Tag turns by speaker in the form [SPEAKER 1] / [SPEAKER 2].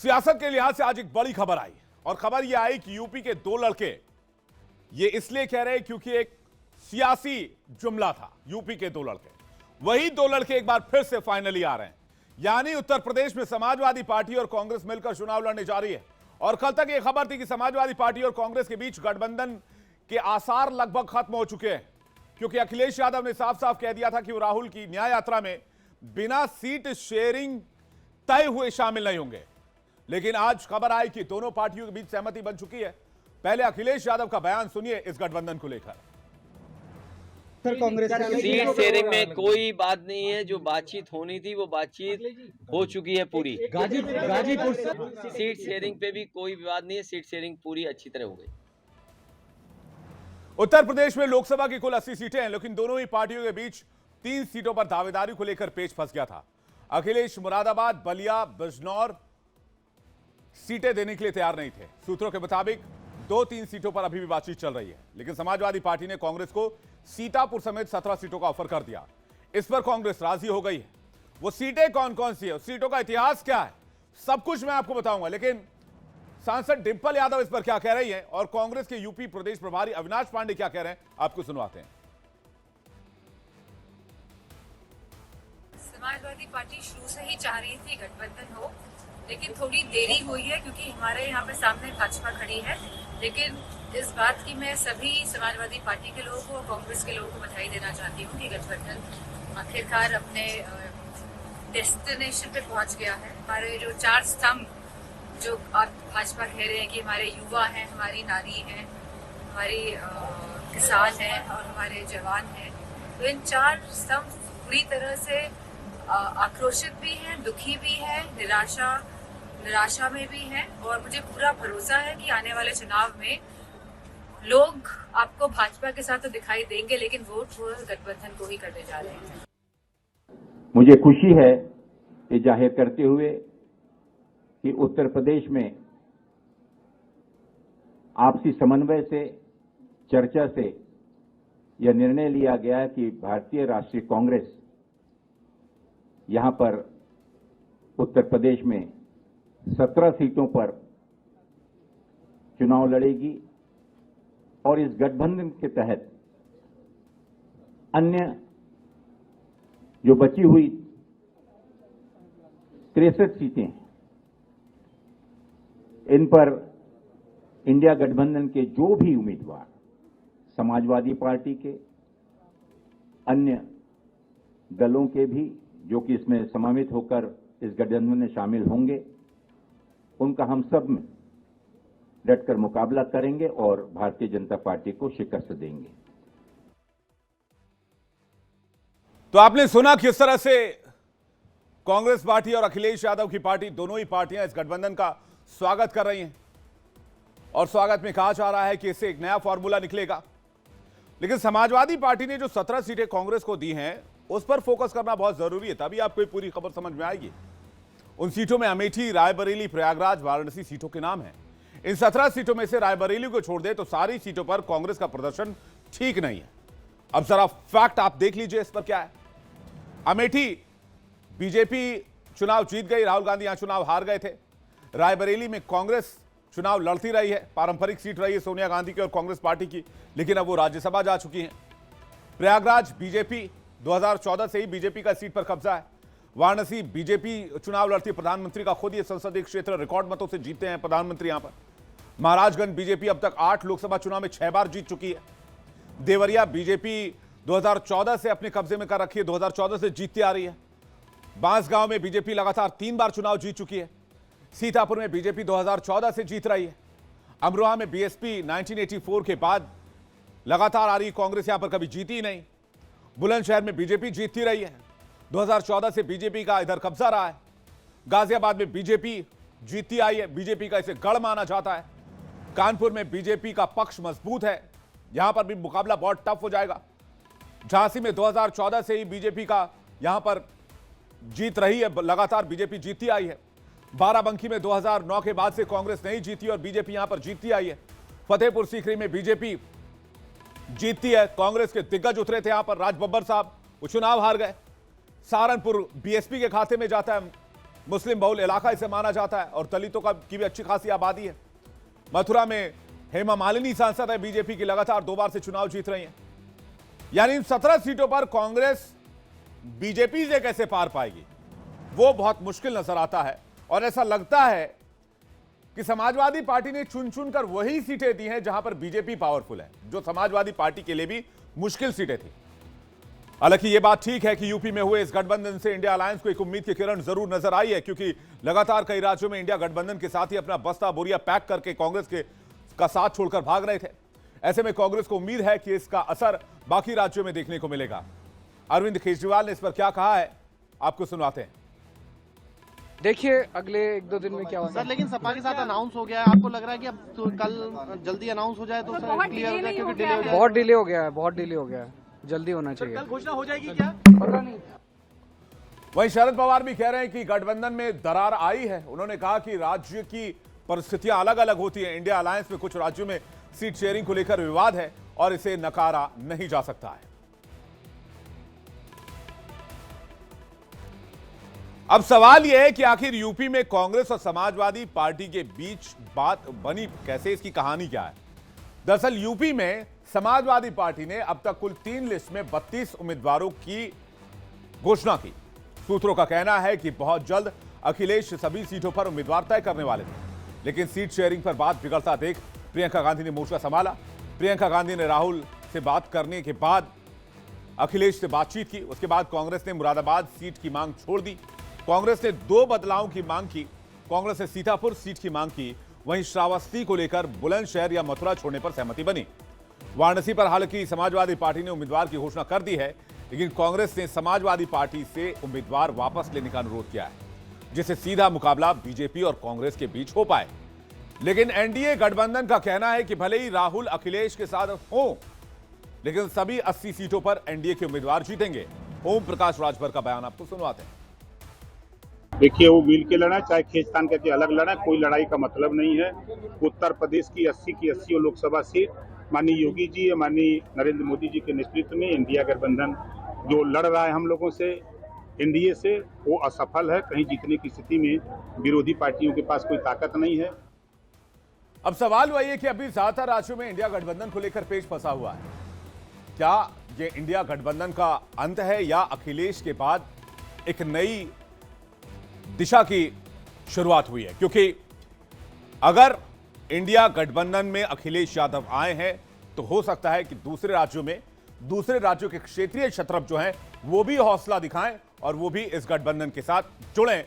[SPEAKER 1] सियासत के लिहाज से आज एक बड़ी खबर आई और खबर यह आई कि यूपी के दो लड़के, ये इसलिए कह रहे हैं क्योंकि एक सियासी जुमला था। यूपी के दो लड़के, वही दो लड़के एक बार फिर से फाइनली आ रहे हैं। यानी उत्तर प्रदेश में समाजवादी पार्टी और कांग्रेस मिलकर चुनाव लड़ने जा रही है। और कल तक यह खबर थी कि समाजवादी पार्टी और कांग्रेस के बीच गठबंधन के आसार लगभग खत्म हो चुके हैं, क्योंकि अखिलेश यादव ने साफ साफ कह दिया था कि वो राहुल की न्याय यात्रा में बिना सीट शेयरिंग तय हुए शामिल नहीं होंगे। लेकिन आज खबर आई कि दोनों पार्टियों के बीच सहमति बन चुकी है। पहले अखिलेश यादव का बयान सुनिए इस गठबंधन को लेकर।
[SPEAKER 2] कांग्रेस सीट शेयरिंग में कोई बात नहीं है, जो बातचीत होनी थी वो बातचीत हो चुकी है पूरी। गाजीपुर सीट शेयरिंग पे भी कोई विवाद नहीं है, सीट शेयरिंग पूरी अच्छी तरह हो गई।
[SPEAKER 1] उत्तर प्रदेश में लोकसभा की कुल 80 सीटें हैं, लेकिन दोनों ही पार्टियों के बीच 3 सीटों पर दावेदारी को लेकर पेच फंस गया था। अखिलेश मुरादाबाद, बलिया, बिजनौर सीटें देने के लिए तैयार नहीं थे। सूत्रों के मुताबिक 2-3 सीटों पर अभी भी बातचीत चल रही है, लेकिन समाजवादी पार्टी ने कांग्रेस को सीतापुर समेत 17 सीटों का ऑफर कर दिया। इस पर कांग्रेस राजी हो गई है। वो सीटें कौन कौन सी है, उस सीटों का इतिहास क्या है, सब कुछ मैं आपको बताऊंगा। लेकिन सांसद डिंपल यादव इस पर क्या कह रही है और कांग्रेस के यूपी प्रदेश प्रभारी अविनाश पांडे क्या कह रहे हैं, आपको सुनवाते हैं।
[SPEAKER 3] समाजवादी पार्टी शुरू से ही चाह रही थी गठबंधन हो, लेकिन थोड़ी देरी हुई है क्योंकि हमारे यहाँ पे सामने भाजपा खड़ी है। लेकिन इस बात की मैं सभी समाजवादी पार्टी के लोगों को और कांग्रेस के लोगों को बधाई देना चाहती हूँ कि गठबंधन आखिरकार अपने डेस्टिनेशन पे पहुंच गया है। हमारे जो 4 स्तंभ जो आप भाजपा कह रहे हैं कि हमारे युवा हैं, हमारी नारी हैं, हमारी किसान हैं और हमारे जवान हैं, तो इन 4 स्तंभ पूरी तरह से आक्रोशित भी हैं, दुखी भी हैं, निराशा में भी हैं। और मुझे पूरा भरोसा है कि आने वाले चुनाव में लोग आपको भाजपा के साथ तो दिखाई देंगे, लेकिन वोट वो गठबंधन को ही करने जा रहे हैं।
[SPEAKER 4] मुझे खुशी है ये जाहिर करते हुए कि उत्तर प्रदेश में आपसी समन्वय से, चर्चा से यह निर्णय लिया गया है कि भारतीय राष्ट्रीय कांग्रेस यहां पर उत्तर प्रदेश में 17 सीटों पर चुनाव लड़ेगी और इस गठबंधन के तहत अन्य जो बची हुई 63 सीटें हैं, इन पर इंडिया गठबंधन के जो भी उम्मीदवार समाजवादी पार्टी के, अन्य दलों के भी जो कि इसमें समावित होकर इस गठबंधन में शामिल होंगे, उनका हम सब में डटकर मुकाबला करेंगे और भारतीय जनता पार्टी को शिकस्त देंगे।
[SPEAKER 1] तो आपने सुना किस तरह से कांग्रेस पार्टी और अखिलेश यादव की पार्टी, दोनों ही पार्टियां इस गठबंधन का स्वागत कर रही हैं और स्वागत में कहा जा रहा है कि इससे एक नया फॉर्मूला निकलेगा। लेकिन समाजवादी पार्टी ने जो 17 सीटें कांग्रेस को दी हैं, उस पर फोकस करना बहुत जरूरी है, तभी आपको पूरी खबर समझ में आएगी। उन सीटों में अमेठी, रायबरेली, प्रयागराज, वाराणसी सीटों के नाम हैं। इन 17 सीटों में से रायबरेली को छोड़ दे तो सारी सीटों पर कांग्रेस का प्रदर्शन ठीक नहीं है। अब जरा फैक्ट आप देख लीजिए इस पर क्या है। अमेठी बीजेपी चुनाव जीत गई, राहुल गांधी यहां चुनाव हार गए थे। रायबरेली में कांग्रेस चुनाव लड़ती रही है, पारंपरिक सीट रही है सोनिया गांधी की और कांग्रेस पार्टी की, लेकिन अब वो राज्यसभा जा चुकी हैं। प्रयागराज बीजेपी 2014 से ही बीजेपी का सीट पर कब्जा है। वाराणसी बीजेपी चुनाव लड़ती, प्रधानमंत्री का खुद ये संसदीय क्षेत्र रिकॉर्ड मतों से जीते हैं प्रधानमंत्री यहां पर। महाराजगंज बीजेपी अब तक 8 लोकसभा चुनाव में 6 बार जीत चुकी है। देवरिया बीजेपी 2014 से अपने कब्जे में कर रखी है, 2014 से जीतती आ रही है। बांसगांव में बीजेपी लगातार 3 बार चुनाव जीत चुकी है। सीतापुर में बीजेपी 2014 से जीत रही है। अमरोहा में बीएसपी 1984 के बाद लगातार आ रही, कांग्रेस यहां पर कभी जीती ही नहीं। बुलंदशहर में बीजेपी जीतती रही है, 2014 से बीजेपी का इधर कब्जा रहा है। गाजियाबाद में बीजेपी जीतती आई है, बीजेपी का इसे गढ़ माना जाता है। कानपुर में बीजेपी का पक्ष मजबूत है, यहां पर भी मुकाबला बहुत टफ हो जाएगा। झांसी में 2014 से ही बीजेपी का यहां पर जीत रही है, लगातार बीजेपी जीतती आई है। बाराबंकी में 2009 के बाद से कांग्रेस नहीं जीती और बीजेपी यहां पर जीतती आई है। फतेहपुर सीकरी में बीजेपी जीतती है, कांग्रेस के दिग्गज उतरे थे यहां पर, राज बब्बर साहब, वो चुनाव हार गए। सहारनपुर बीएसपी के खाते में जाता है, मुस्लिम बहुल इलाका इसे माना जाता है और दलितों की भी अच्छी खासी आबादी है। मथुरा में हेमा मालिनी सांसद है बीजेपी की, लगातार 2 बार से चुनाव जीत रही हैं। यानी इन 17 सीटों पर कांग्रेस बीजेपी से कैसे पार पाएगी वो बहुत मुश्किल नजर आता है। और ऐसा लगता है कि समाजवादी पार्टी ने चुन चुनकर वही सीटें दी हैं जहां पर बीजेपी पावरफुल है, जो समाजवादी पार्टी के लिए भी मुश्किल सीटें थी। हालांकि यह बात ठीक है कि यूपी में हुए इस गठबंधन से इंडिया अलायंस को एक उम्मीद की किरण जरूर नजर आई है, क्योंकि लगातार कई राज्यों में इंडिया गठबंधन के साथ ही अपना बस्ता बोरिया पैक करके कांग्रेस का साथ छोड़कर भाग रहे थे। ऐसे में कांग्रेस को उम्मीद है कि इसका असर बाकी राज्यों में देखने को मिलेगा। अरविंद केजरीवाल ने इस पर क्या कहा है, आपको सुनाते हैं।
[SPEAKER 5] देखिए अगले 1-2 दिन में क्या होगा
[SPEAKER 6] सर, लेकिन सपा के साथ अनाउंस हो गया है, आपको लग रहा है कि अब तो कल जल्दी अनाउंस हो जाए तो सर क्लियर हो जाए, क्योंकि डिले हो जाए।
[SPEAKER 5] बहुत डिले हो गया है, जल्दी होना चाहिए।
[SPEAKER 6] कल घोषणा हो जाएगी क्या?
[SPEAKER 5] पता नहीं।
[SPEAKER 1] वहीं शरद पवार भी कह रहे हैं कि गठबंधन में दरार आई है। उन्होंने कहा कि राज्य की परिस्थितियां अलग अलग होती हैं। इंडिया अलायंस में कुछ राज्यों में सीट शेयरिंग को लेकर विवाद है और इसे नकारा नहीं जा सकता है। अब सवाल यह है कि आखिर यूपी में कांग्रेस और समाजवादी पार्टी के बीच बात बनी कैसे, इसकी कहानी क्या है। दरअसल यूपी में समाजवादी पार्टी ने अब तक कुल 3 लिस्ट में 32 उम्मीदवारों की घोषणा की। सूत्रों का कहना है कि बहुत जल्द अखिलेश सभी सीटों पर उम्मीदवार तय करने वाले थे, लेकिन सीट शेयरिंग पर बात बिगड़ता देख प्रियंका गांधी ने मोर्चा संभाला। प्रियंका गांधी ने राहुल से बात करने के बाद अखिलेश से बातचीत की। उसके बाद कांग्रेस ने मुरादाबाद सीट की मांग छोड़ दी। कांग्रेस ने 2 बदलावों की मांग की। कांग्रेस ने सीतापुर सीट की मांग की। वहीं श्रावस्ती को लेकर बुलंदशहर या मथुरा छोड़ने पर सहमति बनी। वाराणसी पर हालांकि समाजवादी पार्टी ने उम्मीदवार की घोषणा कर दी है, लेकिन कांग्रेस ने समाजवादी पार्टी से उम्मीदवार वापस लेने का अनुरोध किया है, जिससे सीधा मुकाबला बीजेपी और कांग्रेस के बीच हो पाए। लेकिन एनडीए गठबंधन का कहना है कि भले ही राहुल अखिलेश के साथ हो, लेकिन सभी 80 सीटों पर एनडीए के उम्मीदवार जीतेंगे। ओम प्रकाश राजभर का बयान आपको सुनवाते हैं।
[SPEAKER 7] देखिए, वो मिल के लड़ा चाहे खींचतान करके अलग लड़ा, कोई लड़ाई का मतलब नहीं है। उत्तर प्रदेश की 80 की 80 लोकसभा सीट माननीय योगी जी या माननीय नरेंद्र मोदी जी के नेतृत्व में इंडिया गठबंधन जो लड़ रहा है हम लोगों से, एनडीए से, वो असफल है। कहीं जीतने की स्थिति में विरोधी पार्टियों के पास कोई ताकत नहीं है।
[SPEAKER 1] अब सवाल वही है कि अभी ज्यादातर राज्यों में इंडिया गठबंधन को लेकर पेच फंसा हुआ है। क्या ये इंडिया गठबंधन का अंत है या अखिलेश के बाद एक नई दिशा की शुरुआत हुई है? क्योंकि अगर इंडिया गठबंधन में अखिलेश यादव आए हैं तो हो सकता है कि दूसरे राज्यों के क्षेत्रीय क्षत्रप जो हैं वो भी हौसला दिखाएं और वो भी इस गठबंधन के साथ जुड़ें।